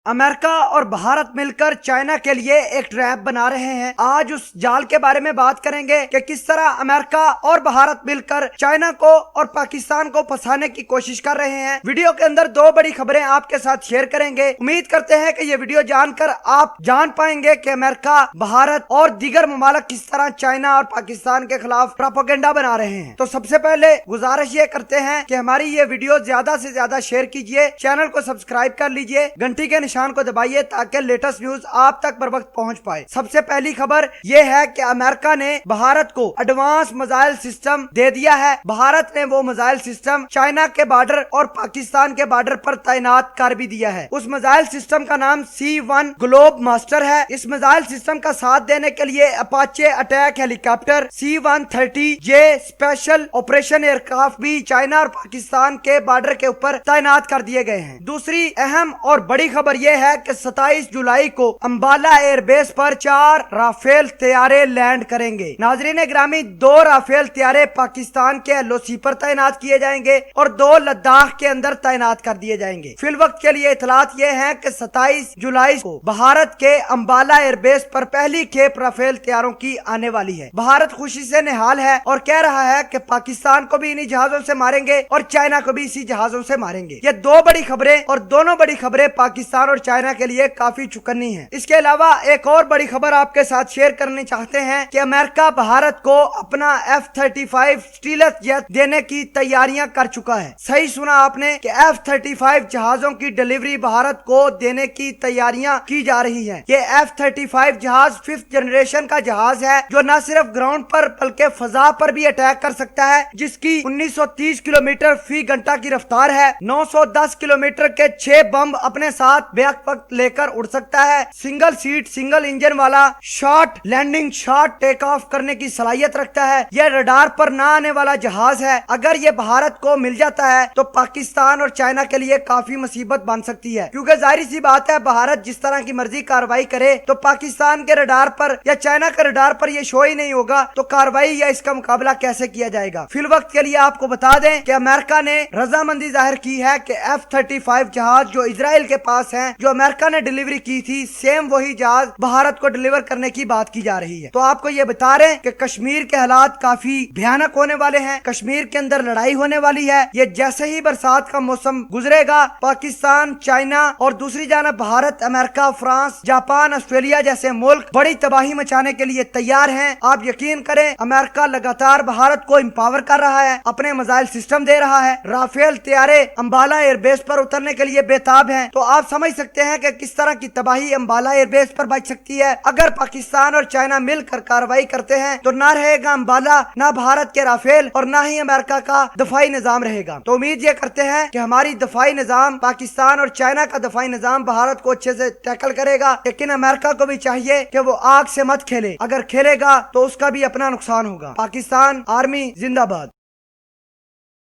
امریکہ اور بھارت مل کر چائنا کے لیے ایک ٹریپ بنا رہے ہیں۔ آج اس جال کے بارے میں بات کریں گے کہ کس طرح امریکہ اور بھارت مل کر چائنا کو اور پاکستان کو پھنسانے کی کوشش کر رہے ہیں۔ ویڈیو کے اندر دو بڑی خبریں آپ کے ساتھ شیئر کریں گے۔ امید کرتے ہیں کہ یہ ویڈیو جان کر آپ جان پائیں گے کہ امریکہ، بھارت اور دیگر ممالک کس طرح چائنا اور پاکستان کے خلاف پروپیگنڈا بنا رہے ہیں۔ تو سب سے پہلے گزارش یہ کرتے ہیں کہ ہماری یہ ویڈیو زیادہ سے زیادہ شیئر کیجئے، چینل کو سبسکرائب کر لیجئے، گھنٹی کے نشان کو دبائیے تاکہ لیٹسٹ نیوز آپ تک بر وقت پہنچ پائے۔ سب سے پہلی خبر یہ ہے کہ امریکہ نے بھارت کو ایڈوانس میزائل سسٹم دے دیا ہے۔ بھارت نے وہ میزائل سسٹم چائنا کے بارڈر اور پاکستان کے بارڈر پر تعینات کر بھی دیا ہے۔ اس میزائل سسٹم کا نام C-1 گلوب ماسٹر ہے۔ اس میزائل سسٹم کا ساتھ دینے کے لیے اپاچے اٹیک ہیلی copter C-130J special operation aircraft بھی چائنا اور پاکستان کے بارڈر کے اوپر تعینات کر دیے گئے ہیں۔ دوسری اہم اور بڑی خبر یہ ہے کہ 27 جولائی کو امبالہ ایئر بیس پر 4 رافیل طیارے لینڈ کریں گے۔ ناظرین گرامی، 2 رافیل طیارے پاکستان کے LOC پر تعینات کیے جائیں گے اور 2 لداخ کے اندر تعینات کر دیے جائیں گے۔ فی الوقت کے لیے اطلاعات یہ ہیں کہ 27 جولائی کو بھارت کے امبالہ ایئر بیس پر پہلی کھیپ رافیل طیاروں کی آنے والی ہے۔ بھارت خوشی سے نہال ہے اور کہہ رہا ہے کہ پاکستان کو بھی انہی جہازوں سے ماریں گے اور چائنا کو بھی اسی جہازوں سے ماریں گے۔ یہ 2 بڑی خبریں اور دونوں بڑی خبریں پاکستان اور چائنا کے لیے کافی چکنی ہیں۔ اس کے علاوہ ایک اور بڑی خبر آپ کے ساتھ شیئر کرنی چاہتے ہیں کہ امریکہ بھارت کو اپنا F-35 اسٹیلتھ جیٹ دینے کی تیاریاں کر چکا ہے۔ صحیح سنا آپ نے کہ F-35 جہازوں کی ڈیلیوری بھارت کو دینے کی تیاریاں کی جا رہی ہیں۔ یہ F-35 جہاز 5th جنریشن کا جہاز ہے جو نہ صرف گراؤنڈ پر بلکہ فضا پر بھی اٹیک کر سکتا ہے، جس کی 1930 کلومیٹر فی گھنٹہ کی رفتار ہے۔ 910 کلومیٹر کے 6 بم اپنے ساتھ بیک وقت لے کر اڑ سکتا ہے۔ سنگل سیٹ سنگل انجن والا short landing short take off کرنے کی صلاحیت رکھتا ہے۔ یہ ریڈار پر نہ آنے والا جہاز ہے۔ اگر یہ بھارت کو مل جاتا ہے تو پاکستان اور چائنا کے لیے کافی مصیبت بن سکتی ہے، کیونکہ ظاہر سی بات ہے بھارت جس طرح کی مرضی کاروائی کرے تو پاکستان کے ریڈار پر یا چائنا کے ریڈار پر یہ شو ہی نہیں ہوگا، تو کاروائی یا اس کا مقابلہ کیسے کیا جائے گا۔ فی الوقت کے لیے آپ کو بتا دیں کہ امریکہ نے رضامندی ظاہر کی ہے کہ F-35 جہاز جو اسرائیل کے پاس ہیں، جو امریکہ نے ڈیلیوری کی تھی، سیم وہی جہاز بھارت کو ڈیلیور کرنے کی بات کی جا رہی ہے۔ تو آپ کو یہ بتا رہے ہیں کہ کشمیر کے حالات کافی بھیانک ہونے والے ہیں۔ کشمیر کے اندر لڑائی ہونے والی ہے۔ یہ جیسے ہی برسات کا موسم گزرے گا، پاکستان، چائنا اور دوسری جانب بھارت، امریکہ، فرانس، جاپان، آسٹریلیا جیسے ملک بڑی تباہی مچانے کے لیے تیار ہیں۔ آپ یقین کریں، امریکہ لگاتار بھارت کو امپاور کر رہا ہے، اپنے میزائل سسٹم دے رہا ہے، رافیل طیارے امبالہ ایئر بیس پر اترنے کے لیے بےتاب ہیں۔ تو آپ سمجھ سکتے ہیں کہ کس طرح کی تباہی امبالہ ایئر بیس پر بچ سکتی ہے۔ اگر پاکستان اور چائنا مل کر کارروائی کرتے ہیں تو نہ رہے گا امبالہ، نہ بھارت کے رافیل اور نہ ہی امریکہ کا دفاعی نظام رہے گا۔ تو امید یہ کرتے ہیں کہ ہماری دفاعی نظام، پاکستان اور چائنا کا دفاعی نظام بھارت کو اچھے سے ٹیکل کرے گا، لیکن امریکہ کو بھی چاہیے کہ وہ آگ سے مت کھیلے۔ اگر کھیلے گا تو اس کا بھی اپنا نقصان ہوگا۔ پاکستان آرمی زندہ باد۔